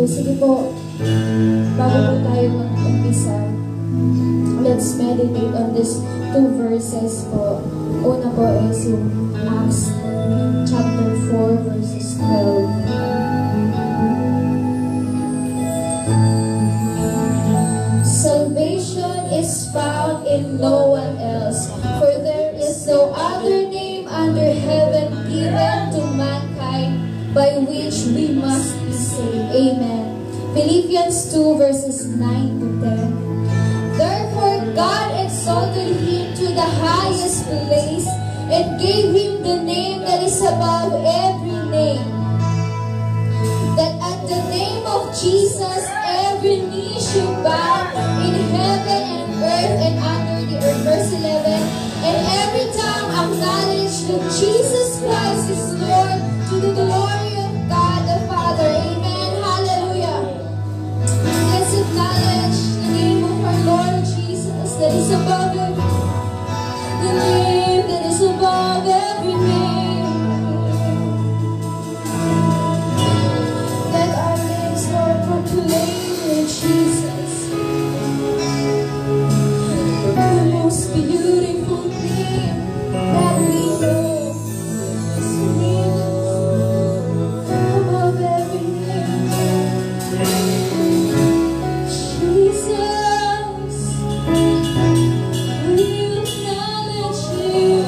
sige po, bago po tayo mag-umpisa, let's meditate on these two verses po. Una po is yung Acts chapter 4 verses 12. Salvation is found in no one else, for there is no other name under heaven given to mankind by which we must be saved. Amen. Philippians 2 verses 9 to 10. Therefore God exalted him to the highest place and gave him the name that is above every name, that at the name of Jesus every knee should bow in heaven and earth and under the earth. Verse 11. And every tongue acknowledge that Jesus Christ is Lord, to the glory of God the Father. Amen. Hallelujah. Let's acknowledge the name of our Lord Jesus that is above every, the name that is above every name. Let our names, Lord, proclaim Jesus, the most beautiful name that we know. Above every name, Jesus, we acknowledge you.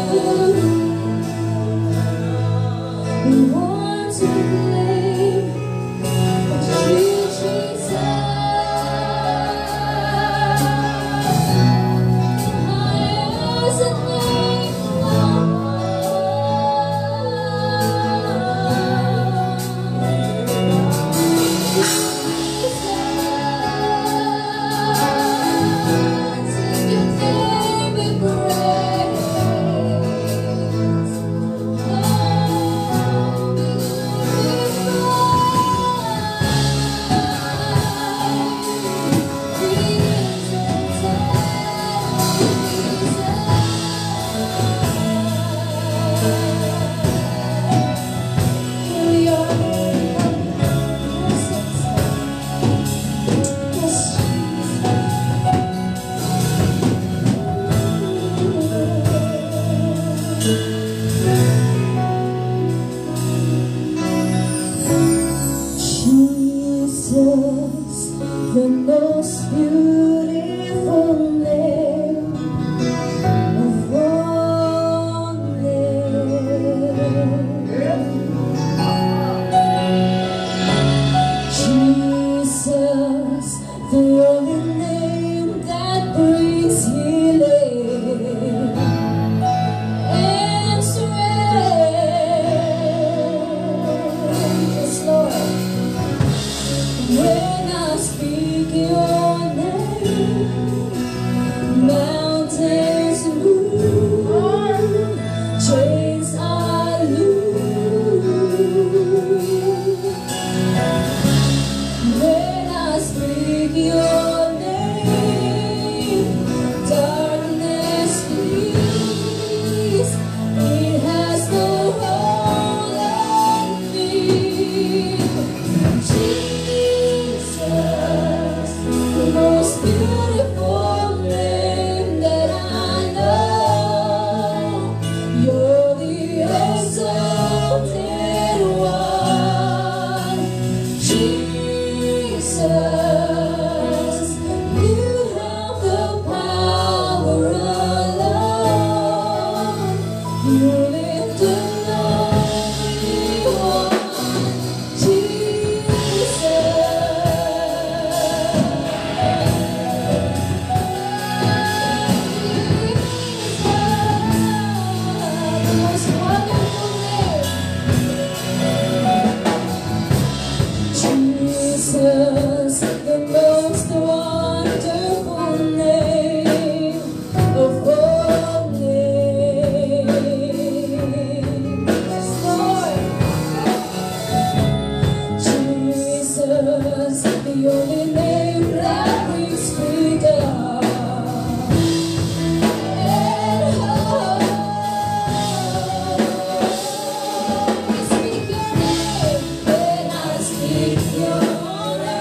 We want to claim that you, Jesus, is a name the most beautiful name of all names. Jesus, the only name that brings healing and strength. Yes, Lord. When I speak your name, mountains move, chains are loose. When I speak your name, darkness flees. It has no hold on me. Jesus, the most beautiful name that I know. You're the exalted one. Jesus, you have the power alone. You lift the lonely one. Jesus, the most wonderful name. Jesus, the most wonderful name of all names. Yes, Lord. Jesus, the only name that brings freedom and hope. We speak your name when I speak your name.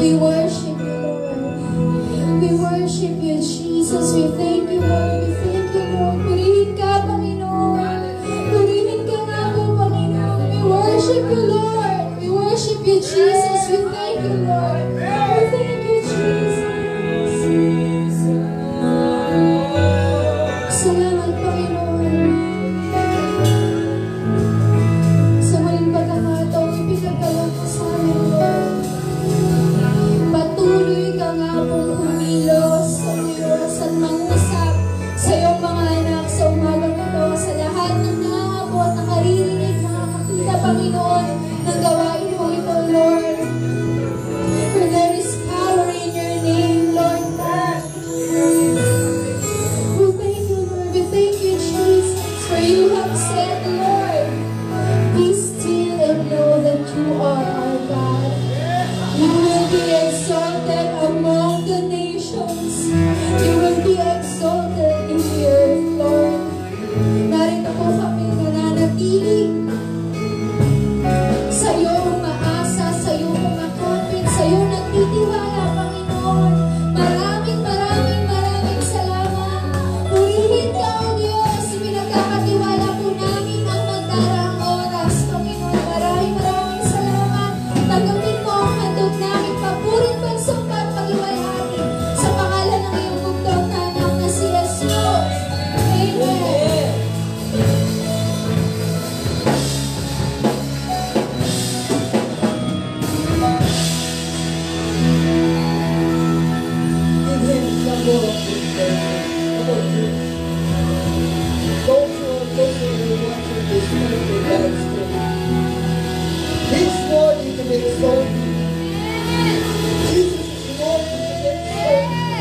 We worship you, Lord. We worship you, Jesus. We thank you, Lord. We thank you, Lord. Purihin ka, Panginoon. Purihin ka nga po, Panginoon. We worship you, Lord. We worship you, Jesus. We thank you, Lord. We thank you, Jesus. Salamat, Panginoon. Sa muling pagkakataon, ipinagkaloob mo sa amin, Lord. Patuloy ka nga pong humilos sa Diyos at mangusap sa iyong mga anak sa umagang ito, sa lahat ng naabot, nakaririnig, nakakakita, Panginoon, ng gawain mo ito, Lord. For there is power in your name, Lord God. We thank you, Lord. We thank you, Jesus, for you have said, Lord, be still and know that you are our God. You will be exalted among the nations. You will be exalted in the earth, Lord. Narito po kami nananatili sa iyo umaasa, sa iyo umakapit, sa iyo nagtitiwala, Panginoon. Maraming, maraming, maraming salamat. Purihin ka, O Diyos. Pinagkakatiwala po namin ang magdaraang oras, Panginoon. Maraming, maraming salamat. Tanggapin mo ang handog namin, papurit, pagsumpat, pag-iwalhati sa pangalan ng iyong bugtong na anak na si Jesus. Amen. Give him some more of his blessing. Come on, church. Those who are listening and watching this Sunday live stream, He's worthy to be exalted. Jesus is worthy to be exalted.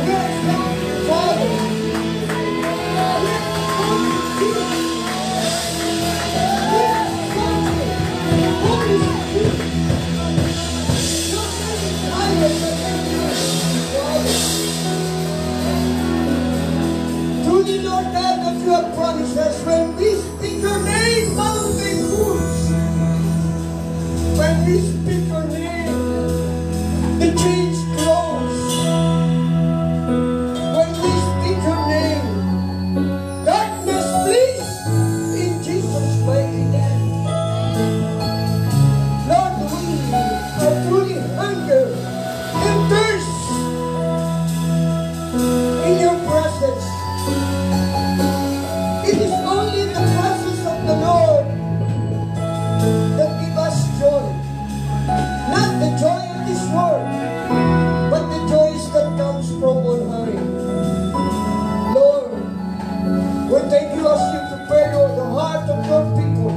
We exalt you, Father. We exalt you, Jesus. We exalt you, Holy Spirit. Truly, Lord God, that you have promised us when we speak your name, mountain moves. When we speak your name, the chains close. When we speak your name, darkness flees in Jesus' mighty name. Lord, we are truly hunger and thirst in your presence. It is only the presence of the Lord that gives us joy. Not the joy of this world, but the joy that comes from on high. Lord, we thank you as you prepare the heart of your people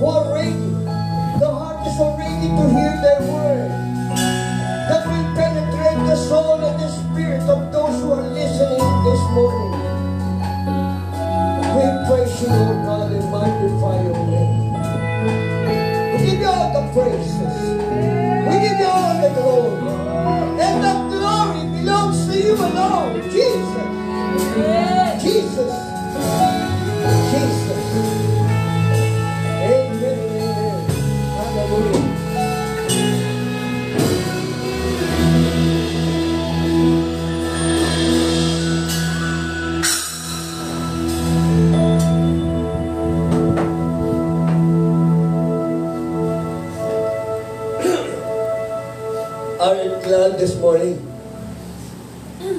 who are ready. The heart is already to hear their word that will penetrate the soul and the spirit of those who are listening this morning. We praise you, Lord God, and magnify your name. We give you all the praises. We give you all the glory. And the glory belongs to you alone, Jesus. Jesus. Jesus. Amen. Amen. Hallelujah. Aren't glad this morning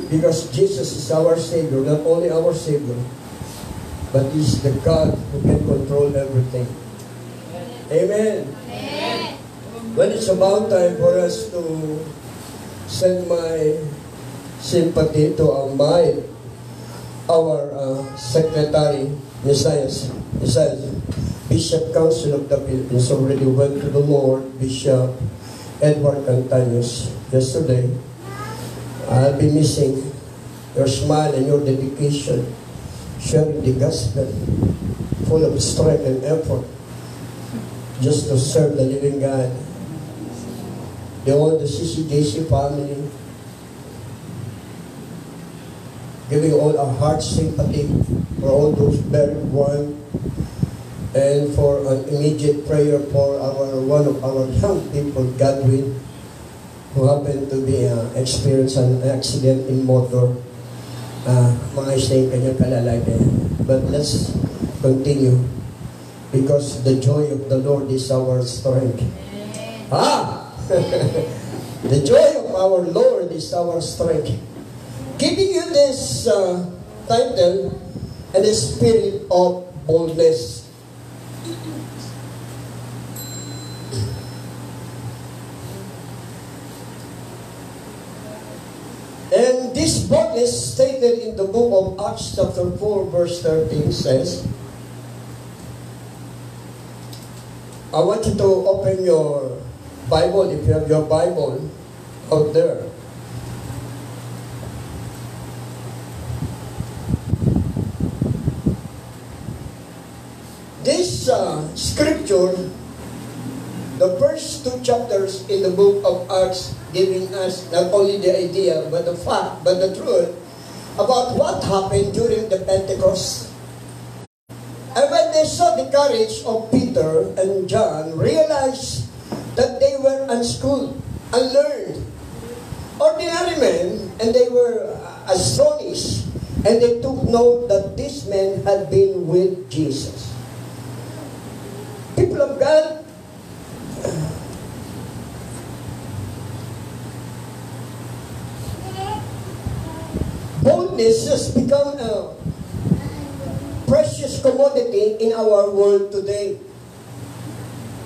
because Jesus is our Savior, not only our Savior, but He's the God who can control everything. Amen. Amen. When it's about time for us to send my sympathy to our Secretary, Messias, Bishop Council of the Philippines already went to the Lord, Bishop Edward Antanios, yesterday. I'll be missing your smile and your dedication, sharing the gospel, full of strength and effort, just to serve the living God. The whole CCJC family, giving all our heart sympathy for all those buried ones, and for an immediate prayer for one of our young people, Godwin, who happened to be experience an accident in motor. Mga isang kanyang kalalagyan. But let's continue, because the joy of the Lord is our strength. The joy of our Lord is our strength. Giving you this title, and the spirit of boldness. And this boldness stated in the book of Acts chapter 4 verse 13 says, I want you to open your Bible, if you have your Bible out there. This scripture, the first two chapters in the book of Acts, giving us not only the idea, but the fact, but the truth about what happened during the Pentecost. And when they saw the courage of Peter and John, realized that they were unschooled, unlearned, ordinary men, and they were astonished, and they took note that these men had been with Jesus. People of God, boldness has become a precious commodity in our world today.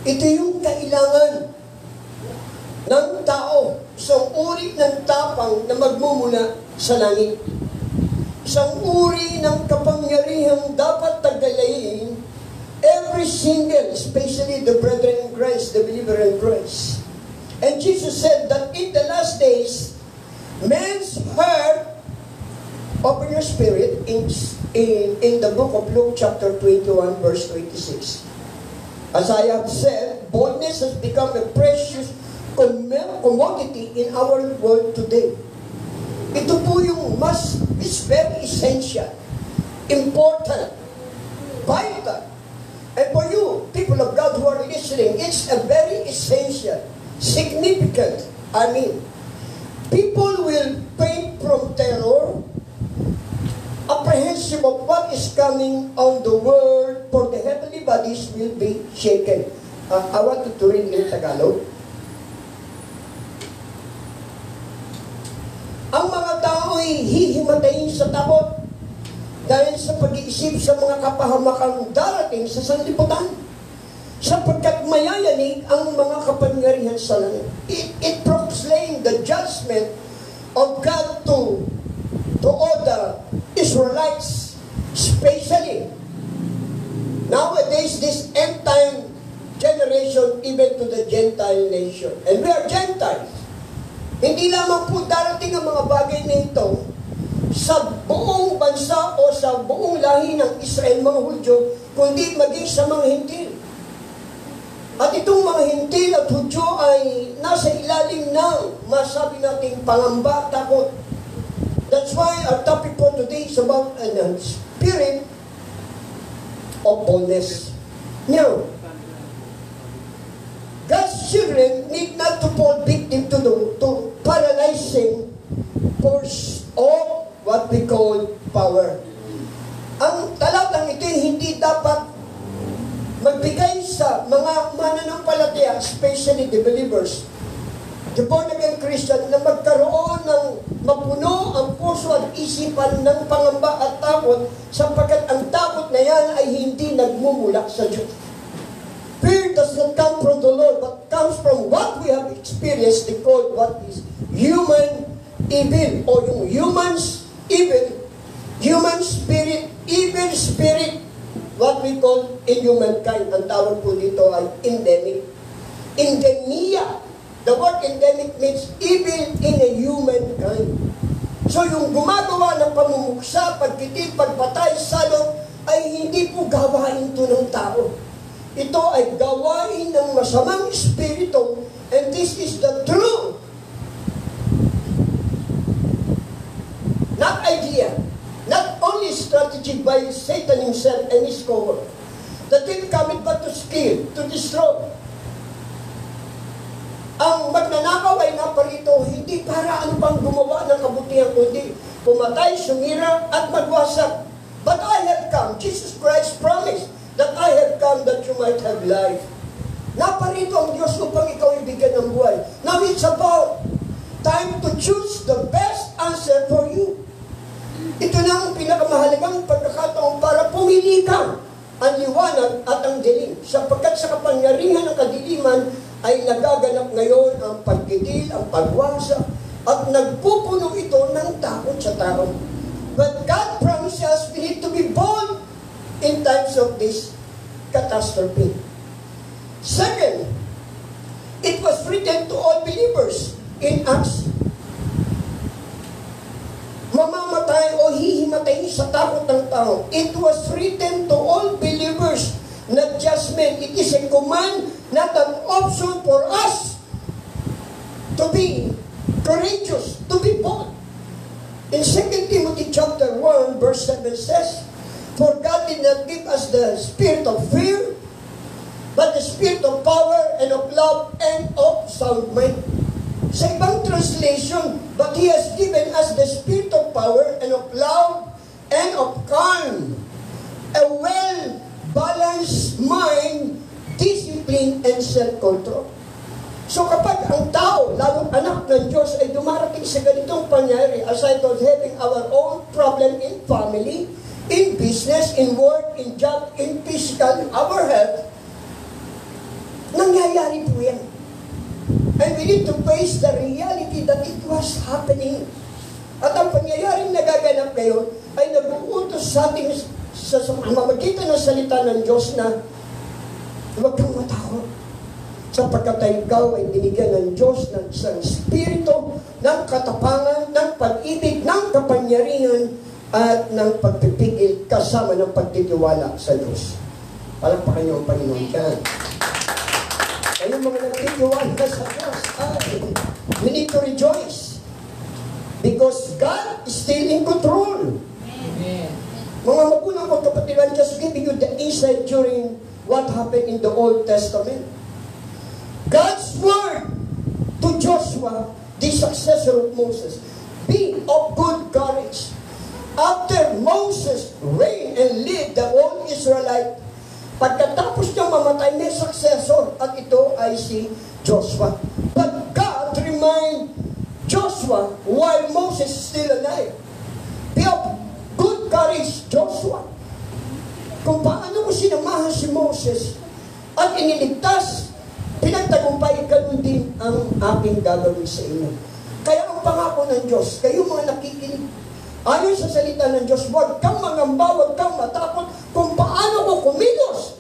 Ito yung kailangan ng tao, isang uri ng tapang na magmumula sa langit. Isang uri ng kapangyarihang dapat tagalayin every single, especially the brethren in Christ, the believer in Christ. And Jesus said that in the last days, men's heart, open your spirit in the book of Luke chapter 21 verse 26. As I have said, boldness has become a precious commodity in our world today. Ito po yung it's very essential, important, vital. And for you, people of God who are listening, it's a very essential, significant. I mean, people will faint from terror, apprehensive of what is coming on the world, for the heavenly bodies will be shaken. I want you to read in Tagalog. Ang mga tao ay hihimatayin sa takot dahil sa pag-iisip sa mga kapahamakang darating sa sanlibutan, sapagkat mayayanig ang mga kapangyarihan sa langit. It proclaimed the judgment of God to all the Israelites, especially. Nowadays, this end-time generation, even to the Gentile nation. And we are Gentiles. Hindi lamang po darating ang mga bagay na ito sa buong bansa o sa buong lahi ng Israel, mga Hudyo, kundi maging sa mga Hintil. At itong mga Hintil at Hudyo ay nasa ilalim ng masabi nating pangamba, takot. That's why our topic for today is about a spirit of boldness. Now, God's children need not to fall victim to paralyzing force of what we call power. Ang talatang ito hindi dapat magbigay sa mga mananampalataya, especially the believers, the born-again Christian, na magkaroon ng mapuno ang puso at isipan ng pangamba at takot, sapagkat ang takot na yan ay hindi nagmumula sa Diyos. Fear does not come from the Lord, but comes from what we have experienced, called what is human evil, o yung humans evil, human spirit, evil spirit, what we call in humankind. Ang tawag po dito ay endemic. Endemia. The word endemic means evil in a humankind. So yung gumagawa ng pamumuksa, pagkitig, pagpatay, salot, ay hindi po gawain ito ng tao. Ito ay gawain ng masamang espiritu, and this is the true, not idea, not only strategy by Satan himself and his cohort. The thief cometh but to steal, to destroy. Ang magnanakaw ay naparito, hindi para ano pang gumawa ng kabutihan, kundi pumatay, sumira, at magwasak. But I have come, Jesus Christ promised that I have come that you might have life. Naparito ang Diyos upang ikaw ibigyan ng buhay. Now it's about time to choose the best answer for you. Ito na ang pinakamahalagang pagkakataon para pumili ka ang liwanag at ang dilim. Sapagkat sa kapangyarihan ng kadiliman ay nagaganap ngayon ang pagkitil, ang pagwasa, at nagpupuno ito ng takot sa tao. But God promises we need to be bold in times of this catastrophe. Second, it was written to all believers in Acts. Mamamatay o hihimatay sa takot ng tao. It was written to all believers, not just men. It is a command, not an option for us to be courageous, to be bold. In 2 Timothy chapter 1, verse 7 says, for God did not give us the spirit of fear, but the spirit of power and of love and of sound mind. Sa ibang translation, but He has given us the spirit of power and of love and of calm, a well-balanced mind, discipline, and self-control. So kapag ang tao, lalong anak ng Diyos, ay dumarating sa ganitong pangyayari, aside from having our own problem in family, in business, in work, in job, in physical, in our health, nangyayari po yan. And we need to face the reality that it was happening. At ang pangyayaring nagaganap ngayon ay nag-uutos sa ating sa mamamagitan ng salita ng Diyos na huwag kang matakot. Sapagkat ikaw ay binigyan ng Diyos ng isang espiritu ng katapangan, ng pag-ibig, ng kapangyarihan, at ng pagpipigil kasama ng pagtitiwala sa Diyos. Palakpakan niyo ang Panginoon ka. Kayong mga nagtitiwala sa Diyos, we need to rejoice because God is still in control. Amen. Mga magulang ko, kapatid, I'm just giving you the insight during what happened in the Old Testament. God's word to Joshua, the successor of Moses, be of good courage. After Moses reigned and led the whole Israelite, pagkatapos niya mamatay, may successor, at ito ay si Joshua. But God remind Joshua while Moses is still alive. Be of good courage, Joshua. Kung paano mo sinamahan si Moses at iniligtas, pinagtagumpay, ganun din ang aking gagawin sa inyo. Kaya ang pangako ng Diyos, kayo mga nakikinig, ayon sa salita ng Diyos, huwag kang mangamba, huwag kang matakot kung paano ko kumilos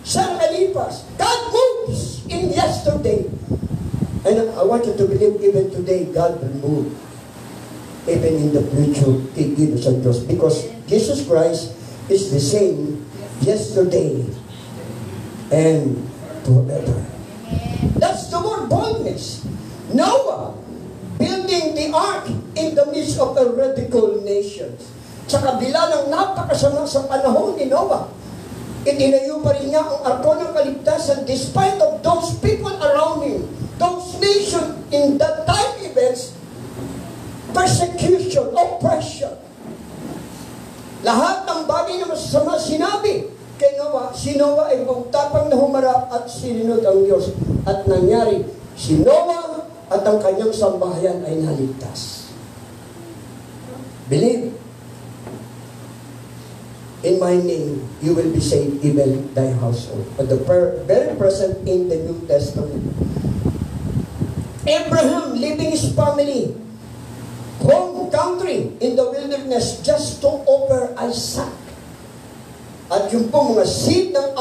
sa kalipas. God moves in yesterday. And I want you to believe even today, God will move. Even in the future, kikilos ang Diyos. Because Jesus Christ is the same yesterday and forever. That's the word boldness. Noah, building the ark in the midst of a radical nation. Sa kabila ng napakasama sa panahon ni Noah, itinayo pa rin niya ang arko ng kaligtasan despite of those people around him, those nations in that time events, persecution, oppression. Lahat ng bagay na masasama sinabi kay Noah, si Noah ay magtapang na humarap at sinunod ang Diyos. At nangyari, si Noah at ang kanyang sambahayan ay naligtas. Believe, in my name, you will be saved, even thy household. But the very present in the New Testament. Abraham leaving his family, home country in the wilderness just to offer Isaac. At yung po mga seed ng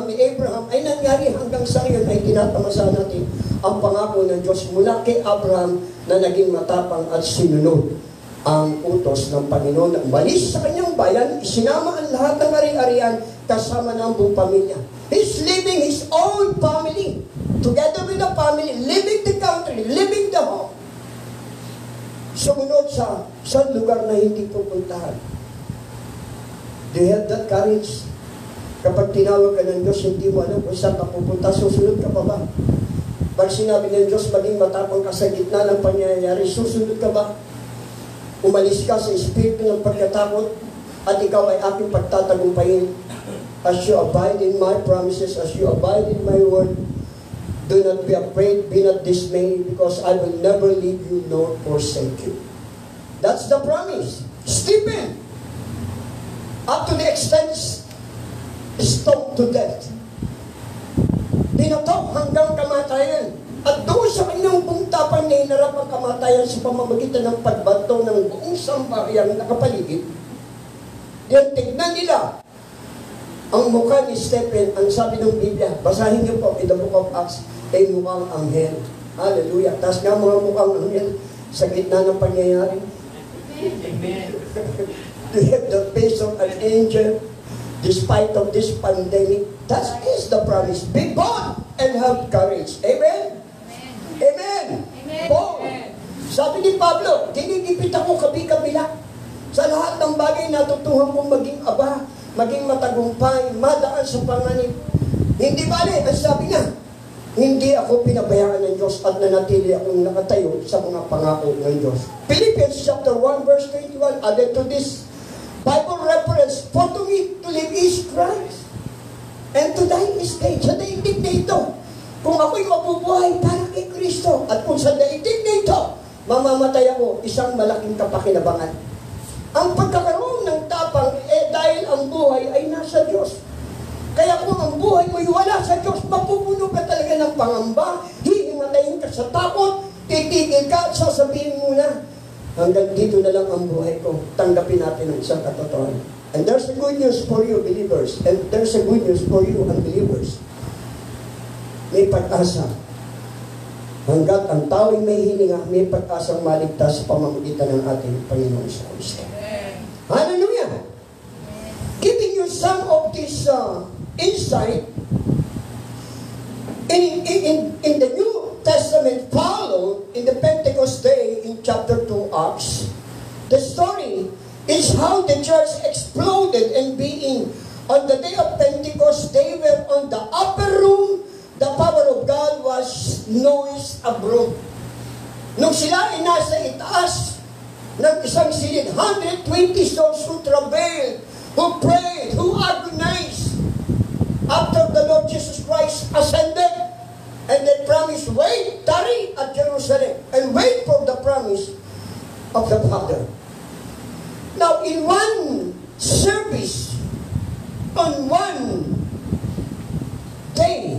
ni Abraham ay nangyari hanggang sa ngayon ay tinatamasa natin ang pangako ng Diyos mula kay Abraham na naging matapang at sinunod ang utos ng Panginoon na umalis sa kanyang bayan, isinama ang lahat ng ari-arian kasama ng buong pamilya. He's leaving his own family, together with the family, leaving the country, leaving the home. Sumunod sa lugar na hindi pupuntahan. Do you have that courage? Kapag tinawag ka ng Diyos, hindi mo alam kung saan ka pupunta, susunod ka pa ba? Pag sinabi ng Diyos, maging matapang ka sa gitna ng pangyayari, susunod ka ba? Umalis ka sa espiritu ng pagkatakot at ikaw ay aking pagtatagumpayin. As you abide in my promises, as you abide in my word, do not be afraid, be not dismayed, because I will never leave you nor forsake you. That's the promise. Stephen, up to the extent stoned to death. Binatok hanggang kamatayan. At doon sa kanyang bungtapan na hinarap ang kamatayan sa pamamagitan ng pagbato ng buong sambayang nakapaligid. Yan, tignan nila ang mukha ni Stephen, ang sabi ng Biblia, basahin niyo po in the book of Acts, ay mukhang anghel. Hallelujah. Tapos nga mga mukhang anghel sa gitna ng pangyayari. Amen. To have the face of an angel despite of this pandemic. That is the promise. Be bold and have courage. Amen? Amen. Amen. Bold. Sabi ni Pablo, dinigipit ako kabi-kabila. Sa lahat ng bagay natutuhan kong maging aba, maging matagumpay, madaan sa panganib. Hindi bale, ang sabi niya, hindi ako pinabayaan ng Diyos at nanatili akong nakatayo sa mga pangako ng Diyos. Philippians chapter 1 verse 21, added to this Bible reference, for to me to live is Christ, and to die is gain. Sa daigdig na ito, kung ako'y mabubuhay para kay Kristo, at kung sa daigdig na ito, mamamatay ako, isang malaking kapakinabangan. Ang pagkakaroon ng tapang, dahil ang buhay ay nasa Diyos. Kaya kung ang buhay mo'y wala sa Diyos, mapupuno ka talaga ng pangamba, hihimatayin ka sa takot, titigil ka at sasabihin mo na, hanggang dito na lang ang buhay ko, tanggapin natin ang isang katotohanan. And there's a good news for you, believers. And there's a good news for you, unbelievers. May pag-asa. Hanggat ang tao'y may hininga, may pag-asang maligtas sa pamamagitan ng ating Panginoon sa Kristo. Hallelujah! Giving you some of this insight, in the New Testament followed in the Pentecost day in chapter 2 Acts, the story is how the church exploded and being on the day of Pentecost, they were on the upper room, the power of God was noised abroad. Nung sila ay nasa itaas ng isang silid, 120 souls who travailed, who prayed, who agonized after the Lord Jesus Christ ascended, and they promised, wait, tarry at Jerusalem, and wait for the promise of the Father. Now, in one service, on one day,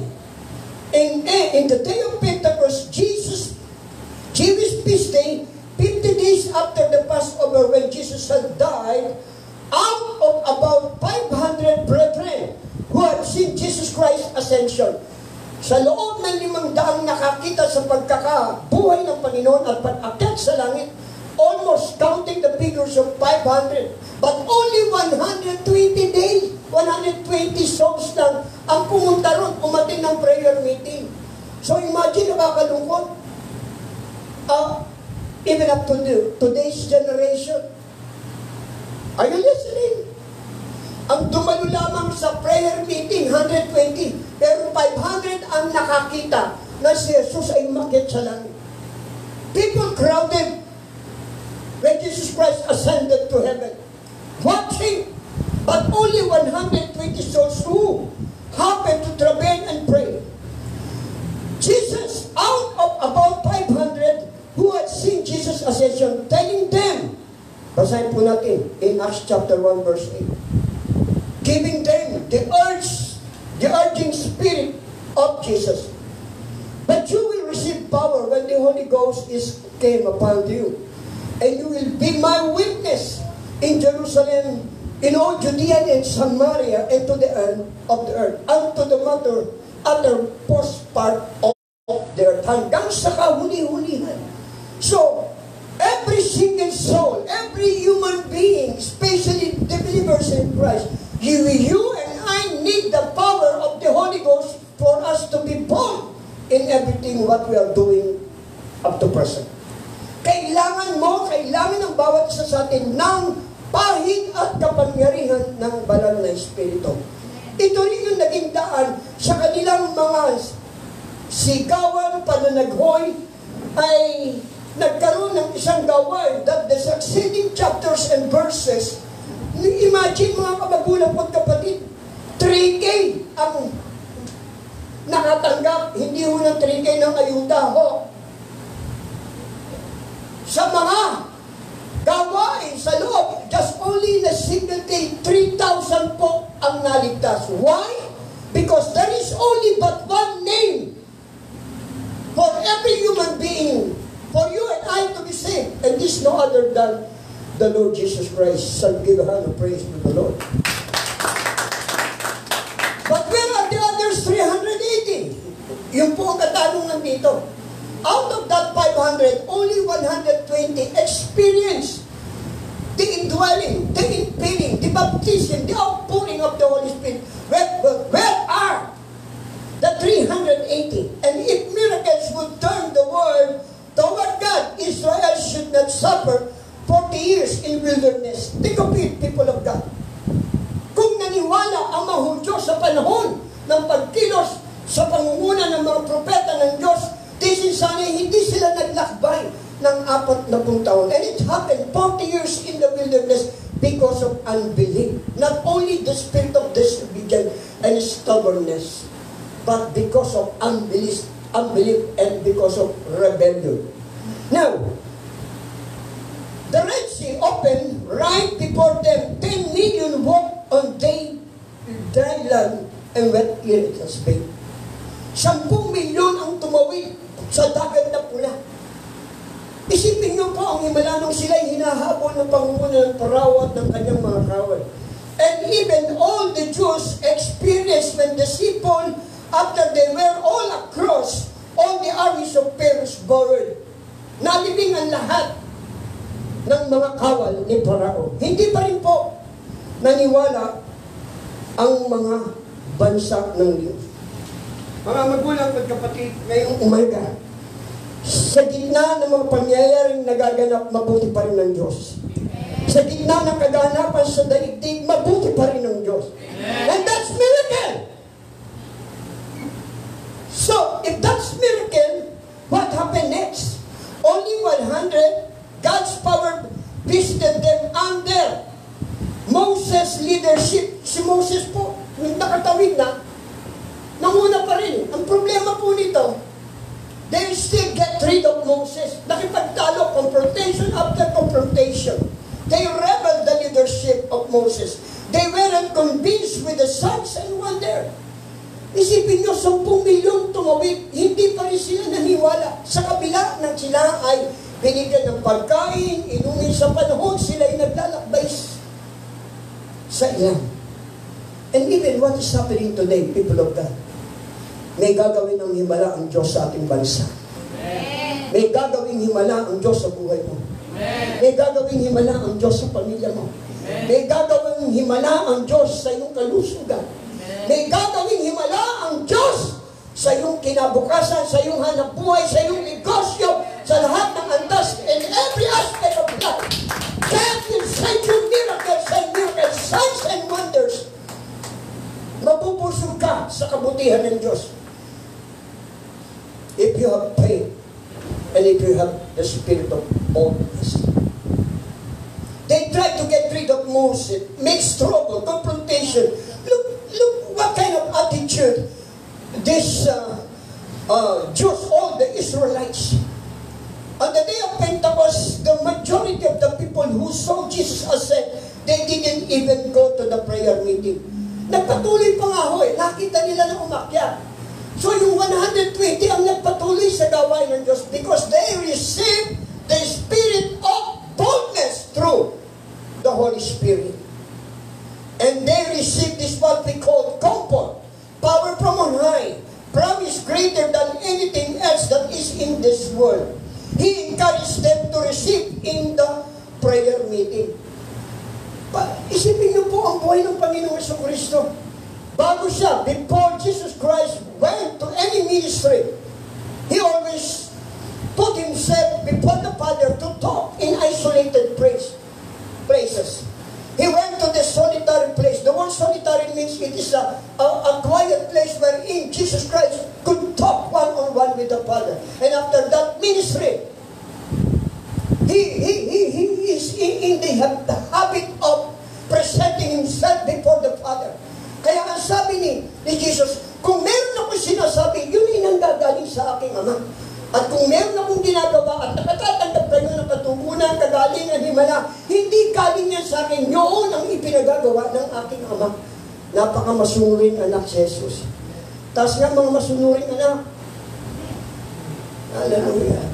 in the day of Pentecost, Jesus' feast day, 50 days after the Passover, when Jesus had died, out of about 500 brethren who had seen Jesus Christ's ascension, sa loob ng 500 nakakita sa pagkakabuhay ng Panginoon at pag-akyat sa langit, almost counting the figures of 500. But only 120 days, 120 souls lang ang pumunta ron, umating ng prayer meeting. So imagine, nakakalungkot. Even up to today's generation. Are you listening? Ang dumalo lamang sa prayer meeting, 120. Pero 500 ang nakakita na si Jesus ay umakyat sa langit. People crowded when Jesus Christ ascended to heaven, watching, but only 120 souls who happened to travail and pray. Jesus, out of about 500 who had seen Jesus' ascension, telling them, basahin po natin in Acts chapter 1 verse 8, giving them the urging spirit of Jesus. But you will receive power when the Holy Ghost came upon you. And you will be my witness in Jerusalem in all Judea and Samaria and to the end of the earth, unto the uttermost part of the earth, hanggang sa kahuli-hulihan. So, every single soul, every human being, especially the believers in Christ, you and I need the power of the Holy Ghost for us to be bold in everything what we are doing up to present. Kailangan ng bawat isa sa atin ng pahig at kapangyarihan ng banal na Espiritu. Ito rin yung naging daan sa kanilang mga sigawan, pananaghoy, ay nagkaroon ng isang gawain that the succeeding chapters and verses, imagine mga kabagulang at kapatid, 3K ang nakatanggap, hindi ho ng 3K ng ayuda ho. Sa mga gawain sa loob, just only in a single day, 3,000 po ang naligtas. Why? Because there is only but one name for every human being, for you and I to be saved, and this no other than the Lord Jesus Christ. So give a hand of praise to the Lord. But where are the others 380? Yung po ang katanungan dito. Out of that 500, only 120 experienced the indwelling, the infilling, the baptism, the outpouring of the Holy Spirit. Where are the 380? And if miracles would turn the world toward God, Israel should not suffer 40 years in wilderness. Think of it, people of God. Kung naniwala ang mga Hudyo sa panahon ng pagkilos sa pangunguna ng mga propeta ng Diyos, sana hindi sila naglakbay ng 40 taon. And it happened 40 years in the wilderness because of unbelief. Not only the spirit of disobedience and stubbornness, but because of unbelief and because of rebellion. Now, the Red Sea opened right before them. 10 million walked on dry land and wet in its bed. 10 milyon ang tumawid sa dagat na pula. Isipin niyo po ang himala nung sila'y hinahabol ng pangunguna ng Parao at ng kanyang mga kawal. And even all the Jews experienced when the people, after they were all across, all the armies of Pharaoh borrowed. Nalibing ang lahat ng mga kawal ni Parao. Hindi pa rin po naniwala ang mga bansa ng Diyos. Mga magulang at kapatid, ngayong umaga, sa gitna ng mga pangyayaring nagaganap, mabuti pa rin ng Diyos. Sa gitna ng kaganapan sa daigdig, mabuti pa rin ng Diyos. And that's miracle! So, if that's miracle, what happened next? Only 100, God's power visited them under Moses' leadership. Si Moses po, yung nakatawid na, nanguna pa rin. Ang problema po nito, they still get rid of Moses. Nakipagtalo, confrontation after confrontation. They rebelled the leadership of Moses. They weren't convinced with the signs and wonder. Isipin nyo, 10 milyon tumawid, hindi pa rin sila naniwala. Sa kabila ng sila ay binigyan ng pagkain, inumin sa panahon, sila ay naglalakbay sa ilan. And even what is happening today, people of God, may gagawin ng himala ang Diyos sa ating bansa. Amen. May gagawin himala ang Diyos sa buhay mo. Amen. May gagawin himala ang Diyos sa pamilya mo. Amen. May gagawin himala ang Diyos sa iyong kalusugan. Amen. May gagawin himala ang Diyos sa iyong kinabukasan, sa iyong hanap buhay, sa iyong negosyo, sa lahat ng antas, in every aspect of life. God will send you miracles, signs and wonders. Mapupusog ka sa kabutihan ng Diyos. If you have faith, and if you have the spirit of boldness. They tried to get rid of Moses, make struggle, confrontation. Look what kind of attitude this Jews, all the Israelites. On the day of Pentecost, the majority of the people who saw Jesus ascend, they didn't even go to the prayer meeting. Nagpatuloy pa nga ho eh. Nakita nila na umakyat. So yung 120 ang nagpatuloy sa gawain ng Diyos because they received the spirit of boldness through the Holy Spirit. word. He encouraged them to receive in the prayer meeting. Isipin niyo po ang buhay ng Panginoong Jesucristo. Bago siya, before Jesus Christ went to any ministry, He always put Himself before the Father to talk in isolated places. He went to the solitary place. The word solitary means it is a quiet place wherein Jesus Christ could talk one-on-one with the Father. And after that ministry, He is in the habit of presenting Himself before the Father. Kaya ang sabi ni Jesus, kung meron ako sinasabi, yun ay nanggagaling sa aking Ama. At kung meron akong ginagawa at nakatatanggap kayo ng katugunan, kagalingan, himala, hindi galing yan sa akin. Yun ang ipinagagawa ng aking Ama. Napakamasunuring anak si Jesus. Tapos nga mga masunuring anak. Hallelujah.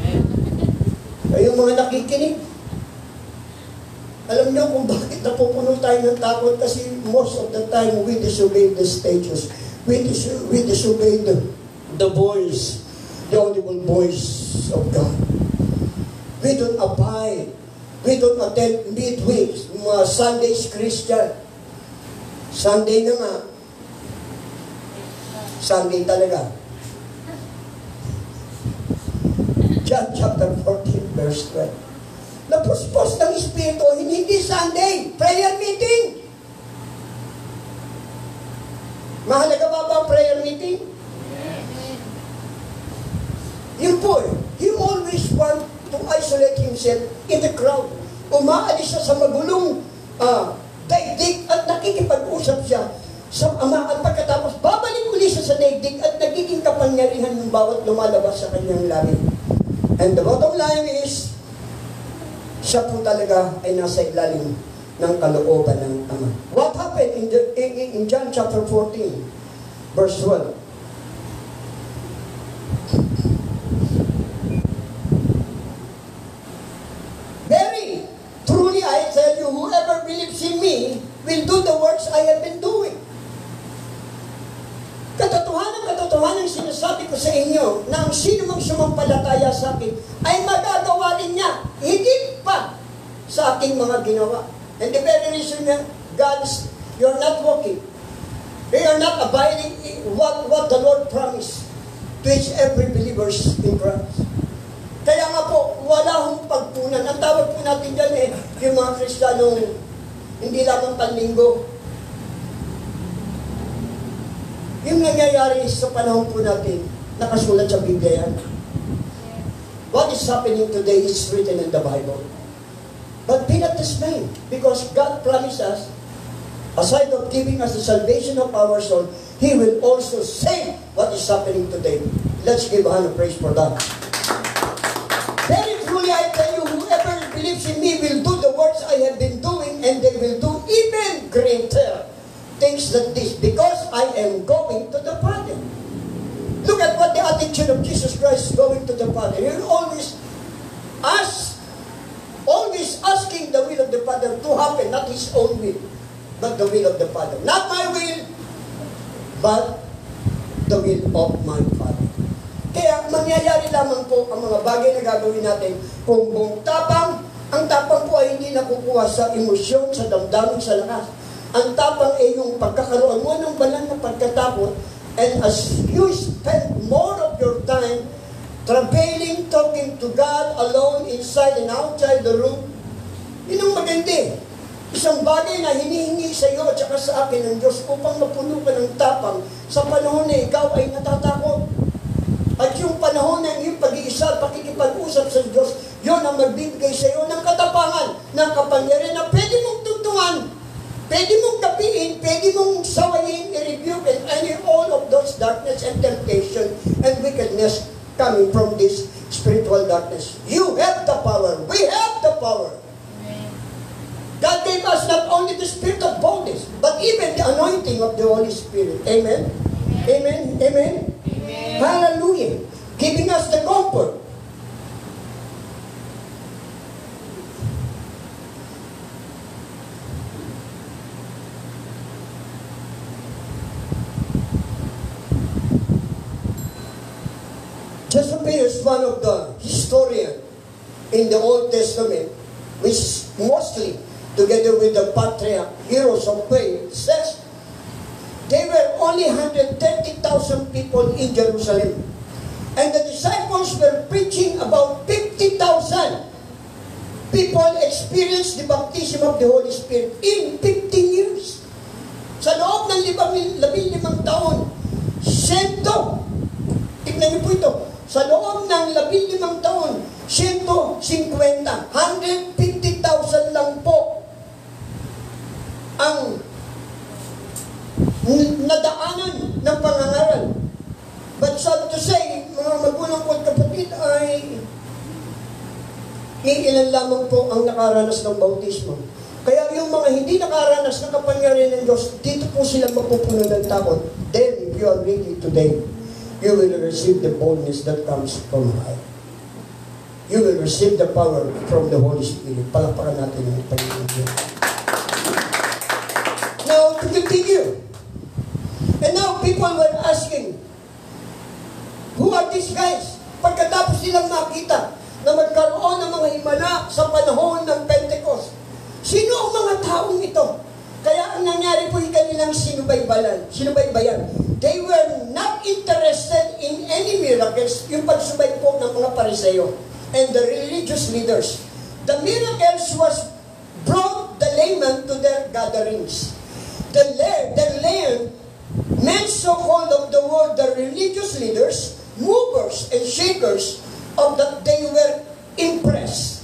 Kayong mga nakikinig, alam niyo kung bakit napupuno tayo ng takot? Kasi most of the time we disobey the stages. We disobey the voice, the audible voice of God. We don't abide. We don't attend midweeks, mga Sundays Christian. Sunday na nga. Sunday talaga. John chapter 14, verse 12. Napuspos ng Espiritu, hindi Sunday, prayer meeting. Mahalaga ba ang prayer meeting? Yun po, he always want to isolate himself in the crowd. Umaalis siya sa magulong daigdig at nakikipag-usap siya sa Ama at pagkatapos babalik uli siya sa daigdig at nagiging kapangyarihan ng bawat lumalabas sa kanyang labi. And the bottom line is, siya po talaga ay nasa ilalim ng kalooban ng Ama. What happened in John chapter 14, verse 12? Very truly I tell you, whoever believes in me will do the works I have been doing. Katotohanan sinasabi ko sa inyo na ang sino mang sumampalataya sa akin ay magagawa rin niya higit pa sa aking mga ginawa. And the very reason nga, you're not walking. They are not abiding in what the Lord promised to each every believer in Christ. Kaya nga po, wala hong pagpunan. Ang tawag po natin dyan yung mga Kristiyanong hindi lamang panlinggo. Yung nangyayari sa panahon po natin, nakasulat sa Biblia yan. What is happening today is written in the Bible. But be not dismayed, because God promised us, aside of giving us the salvation of our soul, He will also save what is happening today. Let's give a hand of praise for that. Very truly I tell you, whoever believes in me will do the works I have been doing, and they will do even greater things than this, because I am going to the Father. Look at what the attitude of Jesus Christ going to the Father. He always asking the will of the Father to happen, not His own will, but the will of the Father. Not my will, but the will of my Father. Kaya mangyayari lamang po ang mga bagay na gagawin natin kung buong tapang. Ang tapang po ay hindi nakukuha sa emosyon, sa damdamin, sa lakas. Ang tapang ay yung pagkakaroon mo ng banal na pagkatapos, and as you spend more of your time travailing, talking to God alone, inside and outside the room, yun ang maganda. Isang bagay na hinihingi sa iyo at saka sa akin ng Diyos upang mapuno ka ng tapang sa panahon na ikaw ay natatakot. At yung panahon na yung pag-iisa at pakikipag-usap sa Diyos, yun ang magbibigay sa iyo ng katapangan, ng kapangyarihan na pwede mong tuntungan, pwede mong kapiin, pwede mong sawayin, i-rebuke, and all of those darkness and temptation and wickedness coming from this spiritual darkness. You have the power. We have the power. God gave us not only the spirit of boldness, but even the anointing of the Holy Spirit. Amen? Amen? Amen? Amen. Hallelujah. Giving us the comfort. Josephus, one of the historians in the Old Testament, which mostly together with the patriarch, heroes of faith, says there were only 130,000 people in Jerusalem. And the disciples were preaching about 50,000 people experienced the baptism of the Holy Spirit in 15 years. Sa loob ng 15 taon, 100, tignan niyo po ito, sa loob ng 15 taon, 150, 150,000 lang po ang nadaanan ng pangangaral. But sad to say, mga magulang ko at kapatid ay iilan lamang po ang nakaranas ng bautismo. Kaya yung mga hindi nakaranas ng kapangyarihan ng Diyos, dito po sila mapupuno ng takot. Then, if you are ready today, you will receive the boldness that comes from high. You will receive the power from the Holy Spirit. Palakpakan natin ang Panginoon Diyos. Now, to continue. And now, people were asking, who are these guys? Pagkatapos nilang makita na magkaroon ng mga himala sa panahon ng Pentecost. Sino ang mga taong ito? Kaya ang nangyari po yung kanilang sinubaybayan. They were not interested in any miracles, yung pagsubay po ng mga Pariseo and the religious leaders. The miracles was brought the laymen to their gatherings. The laymen, men so-called of the world, the religious leaders, movers and shakers of that, they were impressed.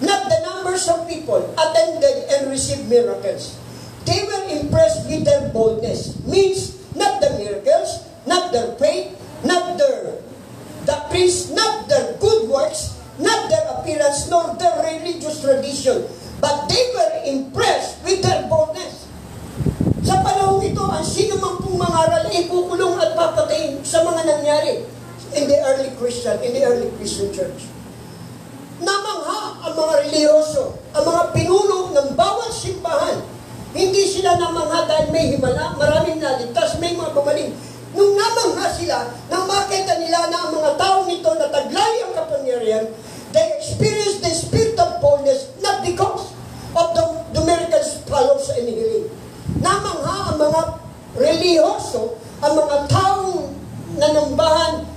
Not the numbers of people attended and received miracles. They were impressed with their boldness. Means not the miracles, not their faith, not their doctrines, not their good works, not their appearance, nor their religious tradition. But they were impressed with their boldness. Sa panahon ito, ang sino man pong mangaral ay kukulong at papatayin sa mga nangyari in the early Christian church. Namangha ang mga reliyoso, ang mga pinuno ng bawat simbahan. Hindi sila namangha dahil may himala, maraming naligtas, may mga gumaling. Nung namangha sila, nang makita nila na ang mga taong ito na taglay ang kapangyarihan, they experienced the spirit of boldness not because of the miracles follows and healing. Namangha ang mga reliyoso, ang mga taong nanambahan,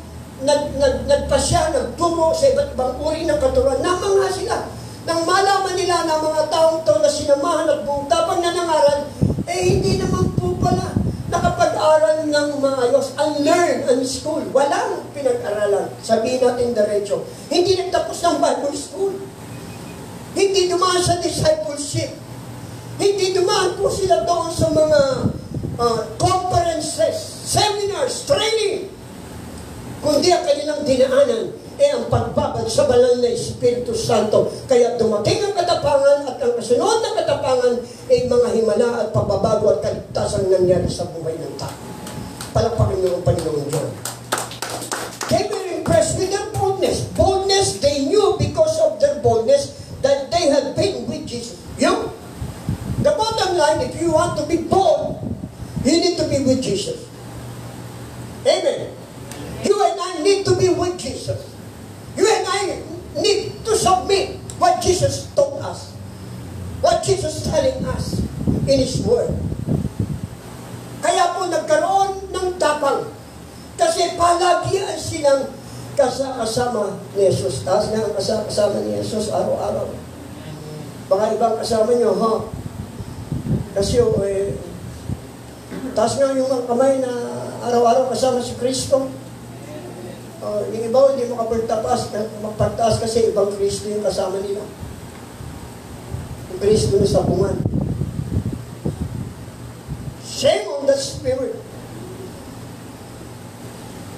nagpasya, nagtungo sa iba't ibang uri ng katuruan. Namangha sila. Nang malaman nila na mga taong to na sinamahan at buong tapang nanangaral, hindi naman po pala nakapag-aral ng maayos. Unlearned ang school. Walang pinag-aralan. Sabihin natin diretso. Hindi nagtapos ng Bible school. Hindi dumaan sa discipleship. Hindi dumaan po sila doon sa mga conferences, seminars, training. Kundi ang kanilang dinaanan ang pagbabad sa banal na Espiritu Santo. Kaya dumating ang katapangan at ang kasunod ng katapangan ay mga himala at pagbabago at kaligtasan nangyari sa buhay ng tao. Palakpakan niyo ang Panginoon Diyos. They were impressed with their boldness. Boldness, they knew because of their boldness that they had been with Jesus. The bottom line, if you want to be bold, you need to be with Jesus. Amen. You and I need to be with Jesus. You and I need to submit what Jesus taught us. What Jesus is telling us in His Word. Kaya po nagkaroon ng tapang. Kasi palagian silang kasama ni Jesus. Taas nga ang kasama ni Jesus araw-araw. Baka ibang kasama nyo, ha? Kasi taas nga yung kamay na araw-araw kasama si Kristo. Yung iba hindi magpagtaas kasi ibang Kristo yung kasama nila. Yung Kristo na sabungan. Shame on that spirit.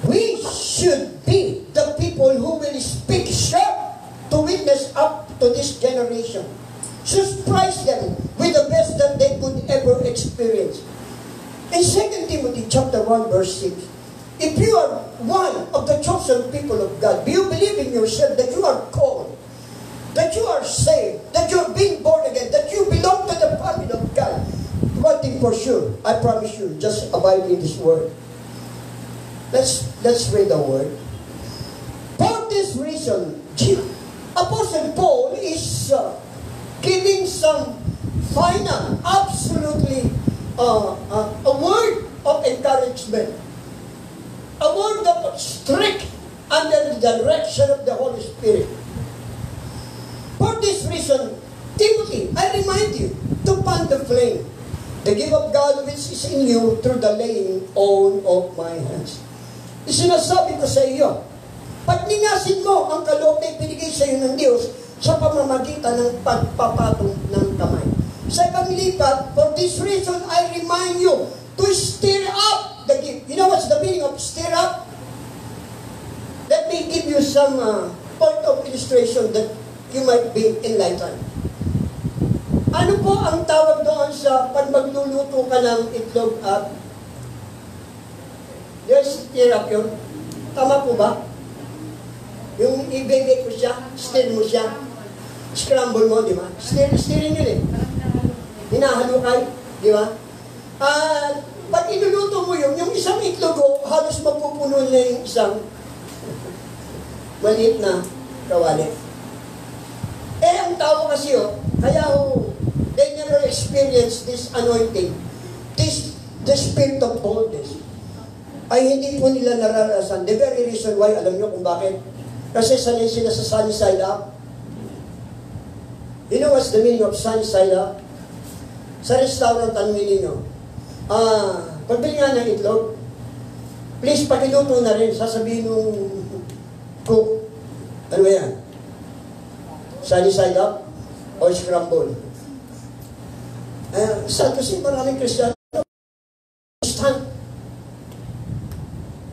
We should be the people who will speak sharp to witness up to this generation. Surprise them with the best that they could ever experience. In 2 Timothy chapter 1 verse 6, if you are one of the chosen people of God, do you believe in yourself that you are called, that you are saved, that you are being born again, that you belong to the family of God? One thing for sure, I promise you, just abide in this word. Let's read the word. this reason, Apostle Paul is giving some final, absolutely, a word of encouragement, a word of strict under the direction of the Holy Spirit. For this reason, Timothy, I remind you to fan the flame, the gift of God which is in you through the laying on of my hands. Sinasabi ko sa iyo, pagningasin mo ang kaloob na ibinigay sa iyo ng Diyos sa pamamagitan ng pagpapatong ng kamay. Sa ibang lipat, for this reason, I remind you to stir up the gift. You know what's the meaning of stir up? Let me give you some point of illustration that you might be enlightened. Ano po ang tawag doon sa pag magluluto ka ng itlog at yes, stir up yun? Tama po ba? Yung i-bake mo siya, stir mo siya, scramble mo, di ba? Stirring yun eh. Hinahalukay, di ba? Pag inuluto mo yun, yung isang itlog halos mapupuno na yung isang maliit na kawali. Eh, ang tao kasi kaya they never experience this anointing, the spirit of boldness. Ay hindi po nila nararasan. The very reason why, alam nyo kung bakit? Kasi sanay sila sa sunny side up. You know what's the meaning of sunny side up? Sa restaurant, ang meaning nyo? Pagbili nga ng itlog, please pakiluto na rin, sasabihin nung cook, ano yan? Sunny side up or scramble? Sad kasi maraming Kristiyano,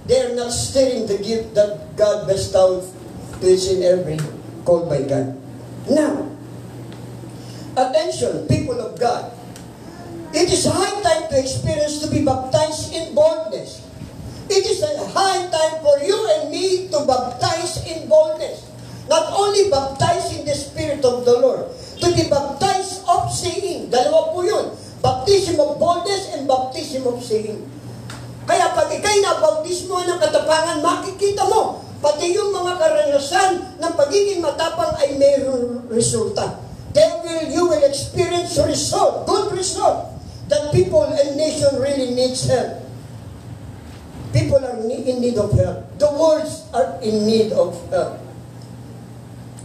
they are not stirring the gift that God bestowed to each and every called by God. Now, attention, people of God. It is high time to experience to be baptized in boldness. It is a high time for you and me to baptize in boldness. Not only baptize in the Spirit of the Lord, to be baptized of saying. Dalawa po yun. Baptism of boldness and baptism of saying. Kaya pag ikay nabautismo ng katapangan, makikita mo, pati yung mga karanasan ng pagiging matapang ay mayroong resulta. You will experience result, good result, that people and nation really needs help. People are in need of help. The words are in need of help.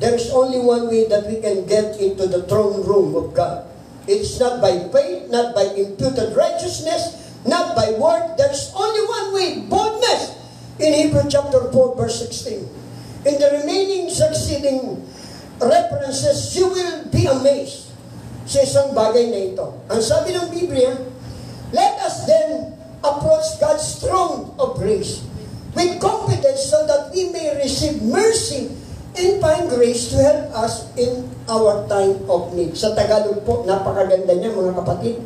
There is only one way that we can get into the throne room of God. It's not by faith, not by imputed righteousness, not by word. There's only one way, boldness. In Hebrews chapter 4, verse 16. In the remaining succeeding references, you will be amazed sa isang bagay na ito. Ang sabi ng Biblia, let us then approach God's throne of grace with confidence so that we may receive mercy and find grace to help us in our time of need. Sa Tagalog po, napakaganda niya mga kapatid.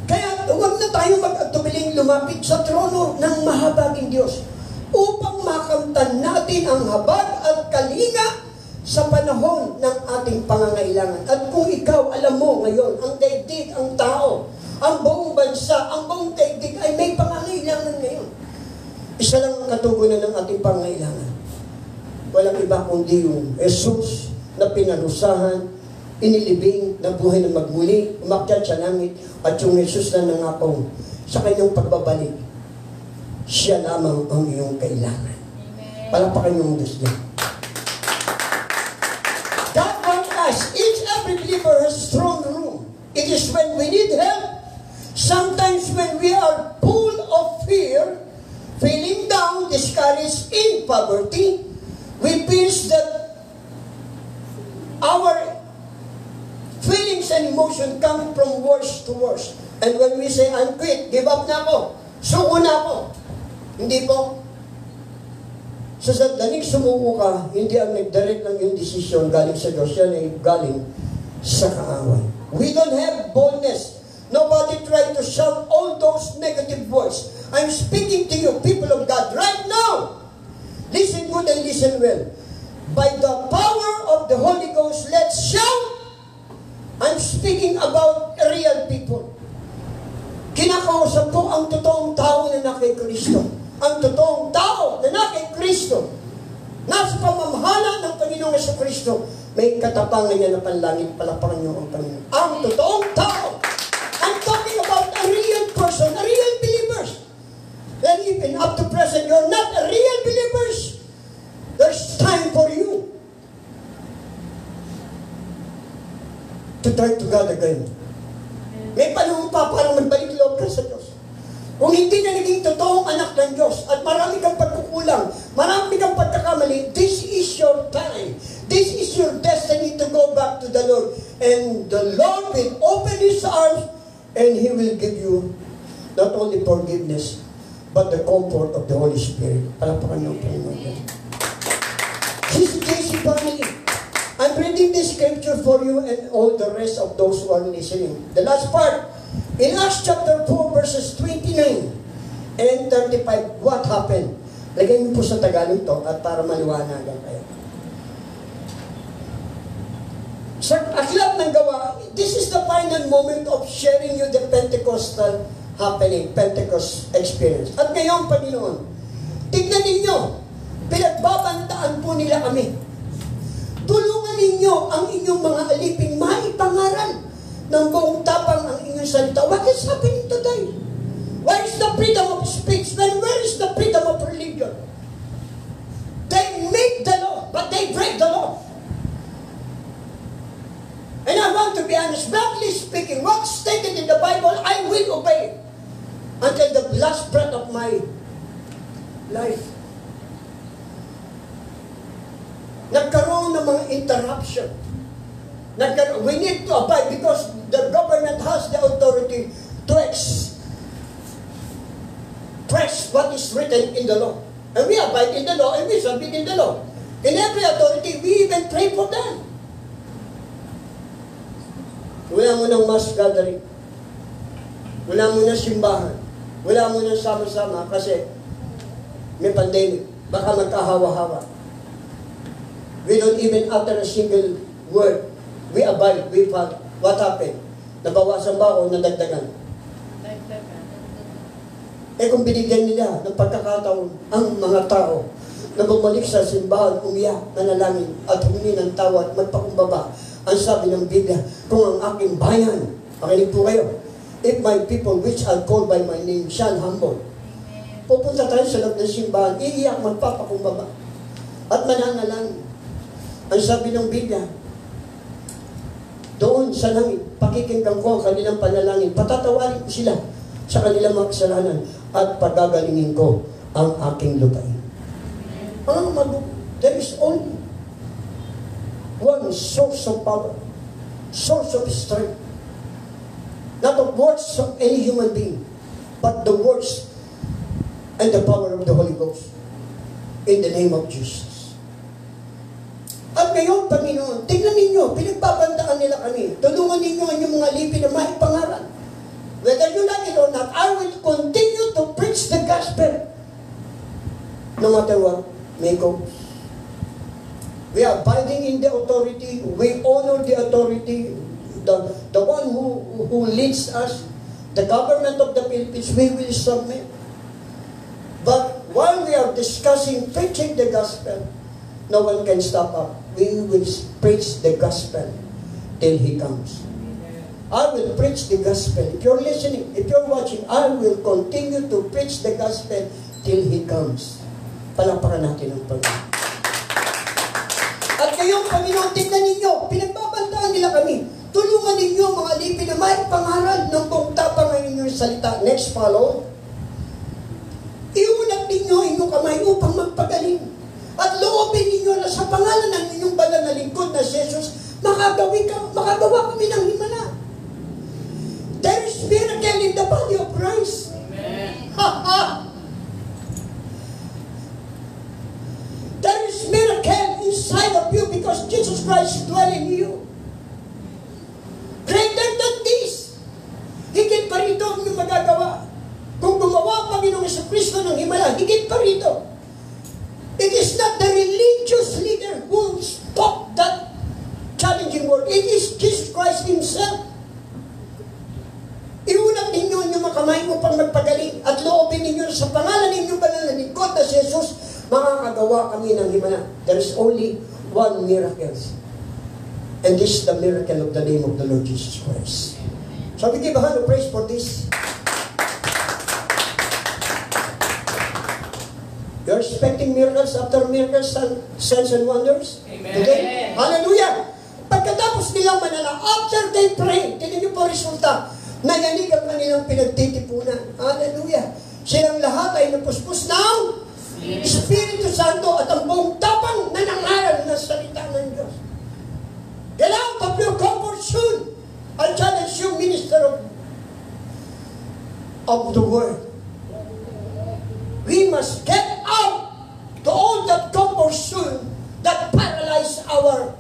Kaya huwag na tayo mag-atubiling lumapit sa trono ng mahabaging Diyos upang makamtan natin ang habag at kalinga sa panahon ng ating pangangailangan. At kung ikaw, alam mo ngayon, ang daigdig, ang tao, ang buong bansa, ang buong daigdig ay may pangangailangan ngayon. Isa lang ang katugunan ng ating pangangailangan. Walang iba kundi yung Jesus na pinarusahan, inilibing, na buhay na magmuli, umakyat sa langit, at yung Jesus na nangako sa kanyang pagbabalik, siya lamang ang iyong kailangan. Palapakan yung Diyos niya. God wants us, each every believer has a strong room. It is when we need help, sometimes when we are full of fear, feeling down, discouraged, in poverty, we feel that our feelings and emotion come from worse to worse. And when we say, I'm quit, give up na ako, suko na ako. Hindi po. Sa sandaling sumuko ka, hindi ang nag-direct ng yung desisyon galing sa Diyos, yan ay galing sa kaaway. We don't have boldness. Nobody try to shout all those negative words. I'm speaking to you, people of God, right now. Listen good and listen well. By the power of the Holy Ghost, let's shout. I'm speaking about real people. Kinakausap ko ang totoong tao na kay Kristo. ang totoong tao na nasa Kristo, nasa pamamahala ng Panginoong Jesucristo, may katapangan niya na panlangit, palapakan niyo ang Panginoon. Ang totoong tao. I'm talking about a real person, a real believers. And even up to present, you're not a real believers. There's time for you to turn to God again. May panahon pa para magbalik loob ka sa Diyos. Kung hindi na naging totoong anak ng Diyos at marami kang pagkukulang, marami kang pagkakamali, this is your time. This is your destiny to go back to the Lord. And the Lord will open His arms and He will give you not only forgiveness, but the comfort of the Holy Spirit. Palapakan niyo ang Panginoon. This is JC family. I'm reading this scripture for you and all the rest of those who are listening. The last part, in Acts chapter 4, verses 29 and 35, what happened? Lagyan niyo po sa Tagalog to at para maliwanagan kayo. Sa aklat ng Gawa, this is the final moment of sharing you the Pentecostal happening, Pentecost experience. At ngayon, Panginoon, tignan ninyo, pinagbabantaan po nila kami. Tulungan ninyo ang inyong mga aliping maipangaral ng buong tapang ang inyong salita. What is happening today? Where is the freedom of speech? Then where is the freedom of religion? They make the law, but they break the law. And I want to be honest, biblically speaking, what's stated in the Bible, I will obey until the last breath of my life. Nagkaroon ng mga interruption. We need to abide because the government has the authority to express what is written in the law. And we abide in the law and we submit in the law. In every authority, we even pray for them. Wala mo ng mass gathering. Wala mo ng simbahan. Wala mo ng sama-sama kasi may pandemic. Baka magkahawa-hawa. We don't even utter a single word. We abide, we follow. What happened? Nabawasan ba o nadagdagan? Kung binigyan nila ng pagkakataon ang mga tao na bumalik sa simbahan, umiyak, nanalangin, at humingi ng tawad, magpakumbaba, ang sabi ng Biblia, kung ang aking bayan, makinig po kayo, if my people which are called by my name shall humble, pupunta tayo sa loob ng simbahan, iiyak, magpapakumbaba, at mananalangin. Ang sabi ng Biblia, doon sa langit, pakikinggan ko ang kanilang panalangin, patatawarin ko sila sa kanilang mga kasalanan, at pagagalingin ko ang aking lupain. There is only one source of power, source of strength, not of words of any human being, but the words and the power of the Holy Ghost, in the name of Jesus. At ngayon, Panginoon, tingnan ninyo, pinagbabandaan nila kami. Tulungan ninyo ang inyong mga lipi na maipangaral. Whether you like it or not, I will continue to preach the gospel, no matter what may go. We are abiding in the authority. We honor the authority. The one who leads us, the government of the Philippines, we will submit. But while we are discussing preaching the gospel, no one can stop us. We will preach the gospel till He comes. I will preach the gospel. If you're listening, if you're watching, I will continue to preach the gospel till He comes. Palapakan natin ang Panginoon. At ngayong Panginoon, tingnan ninyo, pinagbabantaan nila kami. Tulungan ninyo mga lipi na may pangaral ng buong tapang ng inyong salita. Next follow. Iunat ninyo inyong kamay upang magpagaling. At loobin ninyo na sa pangalan ng inyong banal na lingkod na si Jesus, makagawa kami ng himala. There is miracle in the body of Christ. Amen. There is miracle inside of you because Jesus Christ dwells in you. Greater than this. Higit pa rito ang inyong magagawa. Kung gumawa pa Panginoong Jesucristo ng himala, higit pa rito. It is not the religious leader who spoke that challenging word. It is Jesus Christ Himself. Iunat ninyo inyong mga kamay upang magpagaling at loobin ninyo sa pangalan ninyong banal na gagawa kami ng himala. There is only one miracle. And this is the miracle of the name of the Lord Jesus Christ. So we give a hand of praise for this. You're expecting miracles after miracles, signs and wonders? Amen. Today? Hallelujah! Pagkatapos nilang manala, after they pray, tinan niyo po resulta, nayanig ang kanilang pinagtitipunan. Hallelujah! Silang lahat ay napuspos ng Espiritu Santo at ang buong tapang na nangaral na salita ng Diyos. Get out of your comfort zone. I challenge you, minister of the word. We must get out to all that comfort zone that paralyze our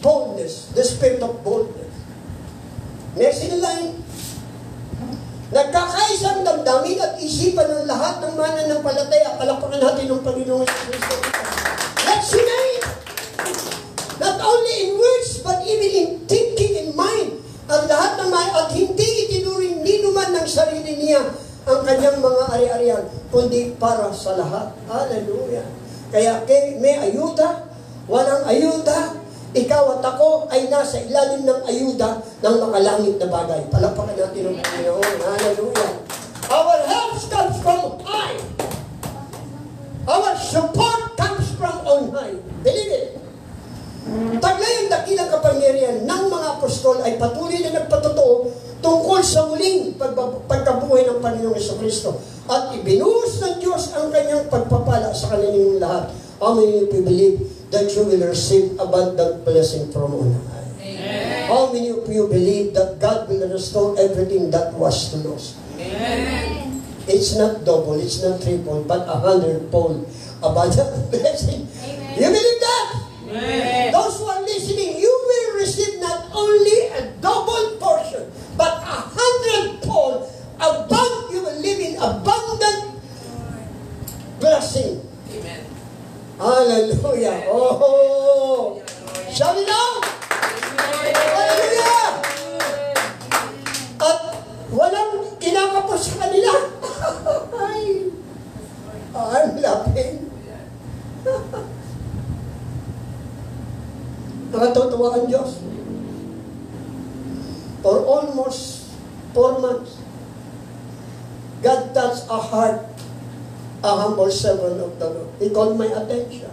boldness, the spirit of boldness. Next in line, nagkakaisang damdamin at isipan ng lahat ng mananampalataya. Palakpakan natin ng Panginoong Kristo. Let's unite! Not only in words, but even in thinking in mind. Ang lahat ng at hindi itinuring ninuman ng sarili niya ang kanyang mga ari-arian, kundi para sa lahat. Hallelujah! Kaya may ayuda, walang ayuda, ikaw at ako ay nasa ilalim ng ayuda ng makalangit na bagay. Palakpakan natin ang Panginoon. Hallelujah! Our help comes from high. Our support comes from on high. Believe it. Taglay ang dakilang kapangyarihan ng mga apostol ay patuloy na nagpatotoo tungkol sa muling pagkabuhay ng Panginoong Jesucristo. At ibinuhos ng Diyos ang kanyang pagpapala sa kanilang lahat. How many of you believe that you will receive abundant blessing from on high? Amen. How many of you believe that God will restore everything that was lost? Amen. It's not double, it's not triple, but 100-fold abundant blessing. Amen. You believe that? Amen. Those who are listening, you will receive not only a double portion, but 100-fold. You will live in abundant blessing. Amen. Hallelujah. Oh, shout it out. Hallelujah. At walang kinakapos sa kanila. Ay, I'm laughing. Nakatutuwa ang Diyos. For almost 4 months, God touched a heart, a humble servant of the Lord. He called my attention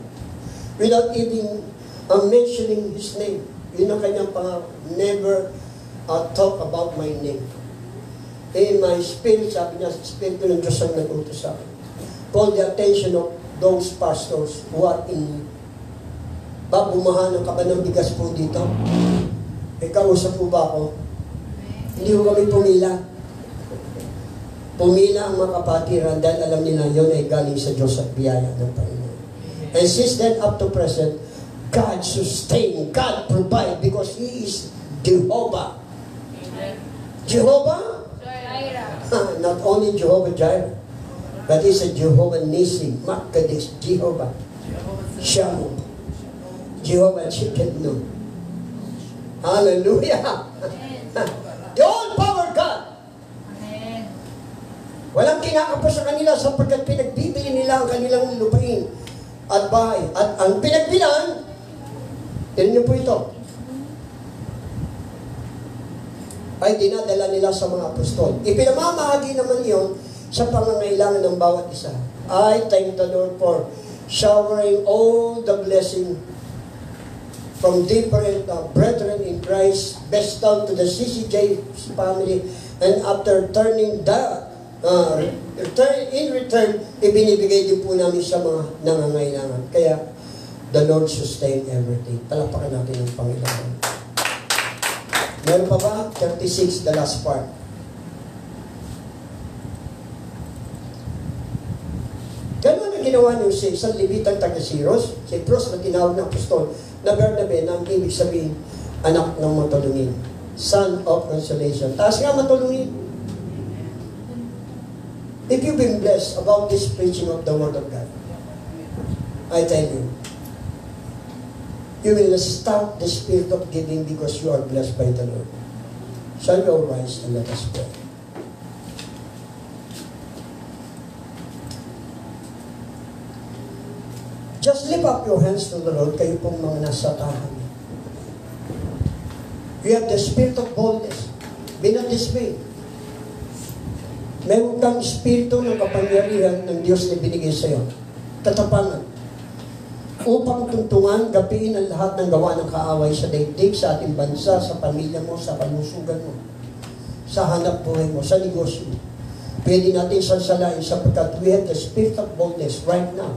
without even mentioning his name. Yun ang kanyang pangako. Never talk about my name. In my spirit, sabi niya, Espiritu ng Diyos ang nag-utos sa akin. Call the attention of those pastors who are in need. Bumahan ng kaban ng bigas po dito. Kausap po ba ako? Hindi ko kami pumila. Pumila ang mga kapatiran dahil alam nila yun ay galing sa Diyos at biyaya ng Panginoon. And since then up to present, God sustain, God provide because He is Jehovah. Amen. Jehovah? Not only Jehovah Jireh, but He's a Jehovah Nissi, Makkadesh, Jehovah Shammah, Jehovah Chiketno. Hallelujah! The all-power God. Walang kinakapos sa kanila sapagkat pinagbibili nila ang kanilang lupain at bahay. At ang pinagbilan, tinan niyo po ito, ay dinadala nila sa mga apostol. Ipinamamahagi naman iyon sa pangangailangan ng bawat isa. I thank the Lord for showering all the blessing from different brethren in Christ, bestowed to the CCJ family, and after turning that, in return, ibinibigay din po namin sa mga nangangailangan. Kaya, the Lord sustain everything. Palakpakan natin ang Panginoon. Meron pa ba? 36, the last part. Ganun ang ginawa niyo sa isang Levitang taga-Siros, si Pros na tinawag ng apostol, na Bernabe, na ang ibig sabihin, anak ng matulungin. Son of consolation. Taas nga matulungin. If you've been blessed about this preaching of the Word of God, I tell you, you will start the spirit of giving because you are blessed by the Lord. Shall we all rise and let us pray? Just lift up your hands to the Lord, kayo pong mga nasa tahanan. You have the spirit of boldness. Be not dismayed. Meron kang espiritu ng kapangyarihan ng Diyos na binigay sa iyo. Katapangan. Upang tuntungan, gapiin ang lahat ng gawa ng kaaway sa daigdig, sa ating bansa, sa pamilya mo, sa kalusugan mo, sa hanap buhay mo, sa negosyo mo. Pwede natin sansalain sapagkat we have the spirit of boldness right now.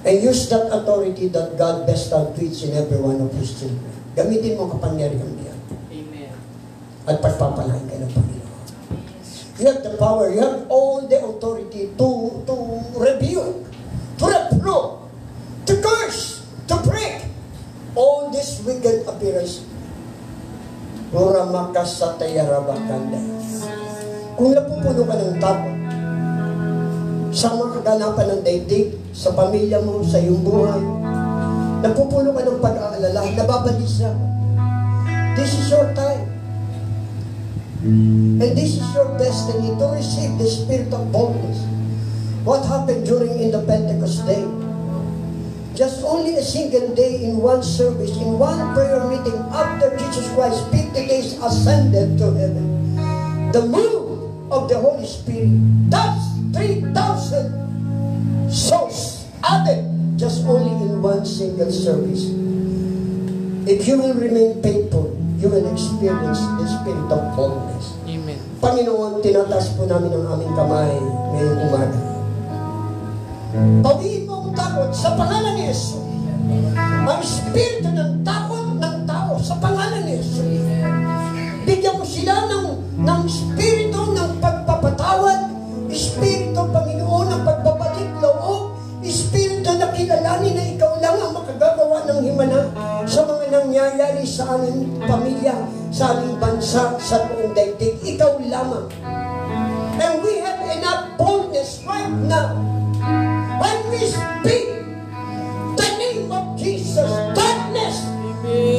And use that authority that God bestowed to each and every one of His children. Gamitin mo kapangyarihan niya. Amen. At pagpapalain ka ng Panginoon. You have the power, you have all the authority to rebuke, to reprove, to curse, to break all this wicked appearance. Kung napupuno ka ng takot sa mga kaganapan ng daigdig, sa pamilya mo, sa iyong buhay, napupuno ka ng pag-aalala, nababalisa, this is your time. And this is your destiny to receive the spirit of boldness. What happened in the Pentecost day? Just only a single day in one service, in one prayer meeting after Jesus Christ 50 days ascended to heaven. The move of the Holy Spirit, that's 3,000 souls added just only in one single service. If you will remain faithful, you will experience the spirit of boldness. Amen. Panginoon, tinataas po namin ang aming kamay ngayong umaga. Pawiin mo ang takot sa pangalan ni Jesus. Ang espiritu ng takot ng tao sa pangalan ni Jesus. Bigyan mo sila ng espiritu ng pagpapatawad, espiritu, Panginoon, ng pagbabalik loob, espiritu na kilalanin na ikaw lang ang makagagawa ng himala sa mga nangyayari sa aming pamilya, sa aming bansa, sa buong daigdig. Ikaw lamang. And we have enough boldness right now. When we speak the name of Jesus, darkness,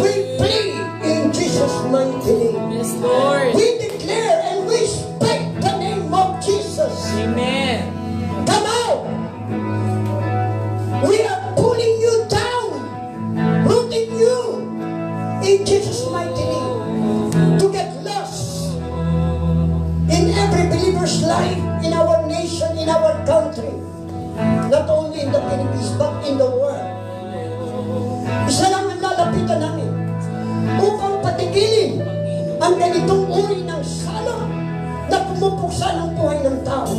we plead in Jesus' mighty name. Yes, Lord. We declare and we speak the name of Jesus. Amen. Come out. We are pulling you down, rooting you in Jesus' mighty name to get lost in every believer's life, in our nation, in our country. Not only in the Philippines, but in the world. Isa lang ang lalapitan namin upang patigilin ang ganitong uri ng salot na pumupuksa ng buhay ng tao.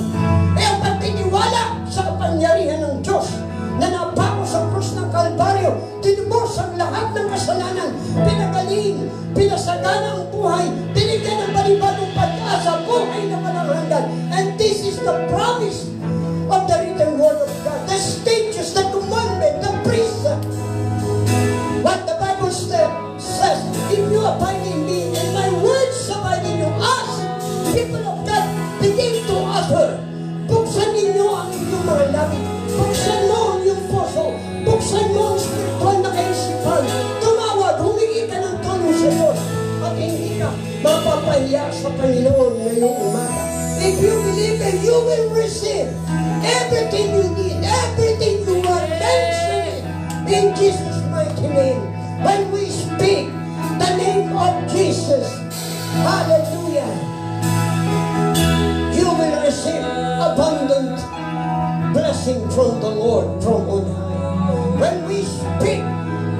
E ang pagtitiwala sa kapangyarihan ng Diyos na napako sa krus ng Kalbaryo, tinubos ang lahat ng kasalanan, pinagaling, pinasagana ang buhay, binigyan ng balibagong pag-asa, buhay na walang hanggan. And this is the promise of the written word of God, the stages, the commandment, the precept. What the Bible says, if you abide in me and my words abide in you, ask, people of God, begin to utter. Buksan ninyo ang inyong mga labi. Buksan mo ang iyong puso. Buksan mo ang spiritual na kaisipan. Tumawag, humingi ka ng tulong sa Diyos. At hindi ka mapapahiya sa Panginoon ngayong umaga. If you believe it, you will receive everything you need, everything you want. Mention it in Jesus' mighty name. When we speak the name of Jesus, hallelujah, you will receive abundant blessing from the Lord from on high. When we speak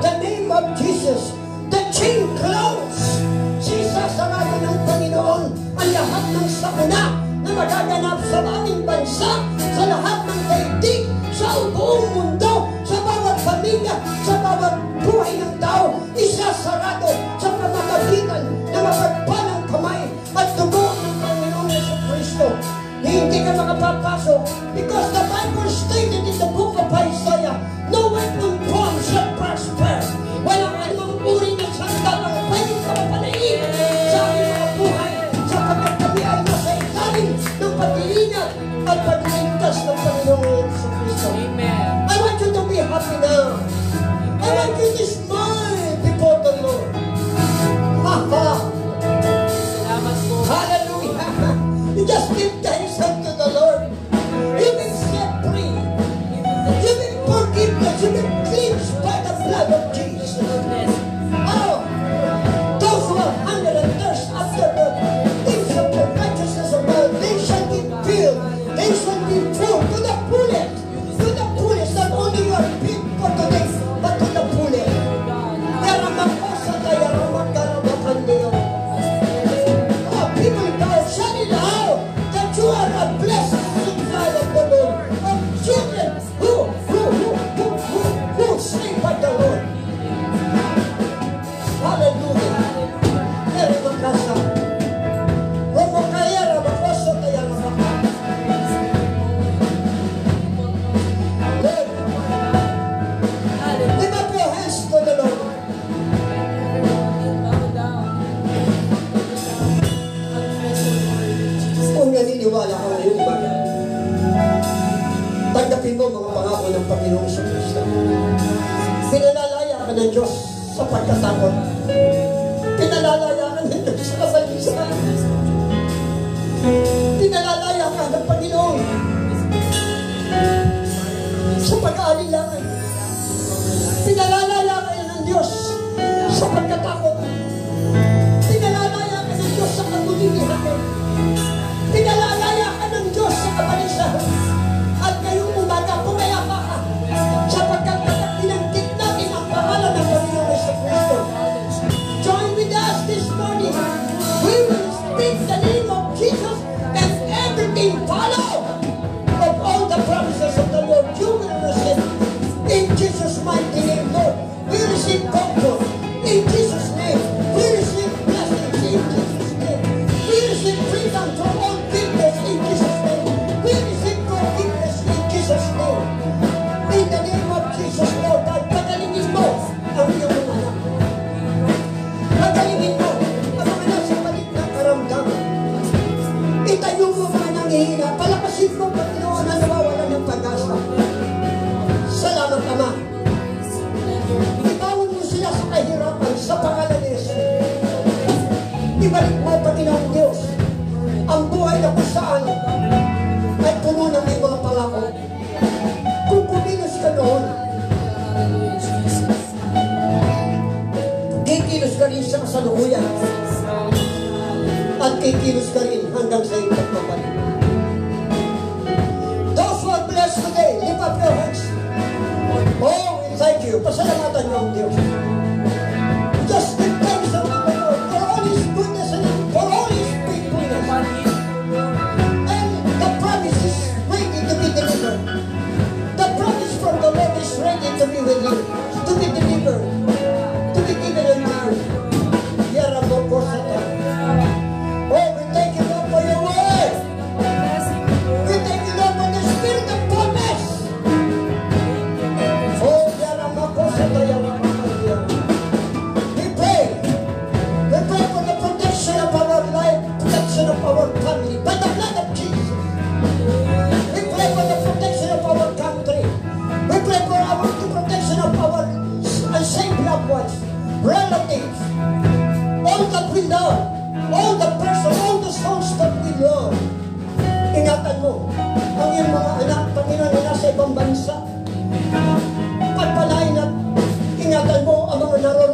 the name of Jesus, the chain close. Sisasarado ng Panginoon ang lahat ng sakuna na magaganap sa aming bansa, sa lahat ng daigdig, sa buong mundo, sa bawat pamilya, sa bawat buhay ng tao, isasarado sa pamamagitan na mapagpalang kamay at dugo ng Panginoon Jesucristo. Hindi ka makapapasok because the Bible stated in the book of Isaiah, no weapon formed shall prosper. Walang anumang uri ng sandal ang pwedeng kapapalain sa aming mga buhay sapagkat kami ay nasa ilalim ng pag-iingat at pag-iintas ng Panginoon Jesucristo. Amen. I want you to be happy now. I want you to smile before the Lord. Salamat po. Hallelujah. You just give thanks unto the Lord. You will set free. You will forgiveness. You will mo mga pangako ng Panginoong Kristo. Pinalalaya ka ng Diyos sa pagkatakot. Pinalalaya ka ng Diyos sa kabalisan. Pinalalaya ka ng Panginoon sa pag-aalilangan. Pinalalaya ka ng Diyos sa pagkatakot. Pinalalaya ka ng Diyos sa kabutinihan. Pinalalaya ka ng Diyos sa kabalisan. At ngayong umaga, pumayapa ka sapagkat pinagkit natin ang pangalan ng Panginoon Jesucristo. Join with us this morning. We will speak the name of Jesus and everything follow of all the promises of the Lord. You will receive in Jesus' mighty name, Lord. We receive comfort in Jesus' name. We receive blessings in Jesus' name. We receive freedom from all weakness in Jesus' name. We receive forgiveness in Jesus' name. In the name of Jesus, Lord, at pagalingin mo ang iyong mga anak. Pagalingin mo ang mga nasa palit ng karamdaman. Itayo mo mga nanghihina. Palakasin mo, Panginoon, na nawawalan ng pag-asa. Salamat, Ama. Ibawan mo sila sa kahirapan sa pangalan ni Jesus. Ibalik mo, Panginoong Diyos, ang buhay na kung saan ay puno ng may mga palako. Kung kumilos ka noon, kikilos ka rin sa kasalukuyan at kikilos ka rin hanggang sa iyong pagpapalik. Those who are blessed today, lift up your hands. Oh, we thank you. Pasalamatan niyo ang Diyos. Just give thanks to the Lord for all His goodness and for all His faithfulness. And the promise is ready to be delivered. The promise from the Lord is ready to be with you, to be delivered, to be given unto you. Oh, we thank you, Lord, for your word. We thank you, Lord, for the spirit of boldness. Oh, we pray. We pray for the protection of our life, protection of our family, by the blood of Jesus. We pray for the protection of our country. We pray for the protection of our unsaved loved ones, relatives, all that we love, all the person, all the souls that we love. Ingatan mo ang iyong mga anak, Panginoon, na nasa ibang bansa. Pagpalain at ingatan mo ang mga naroroon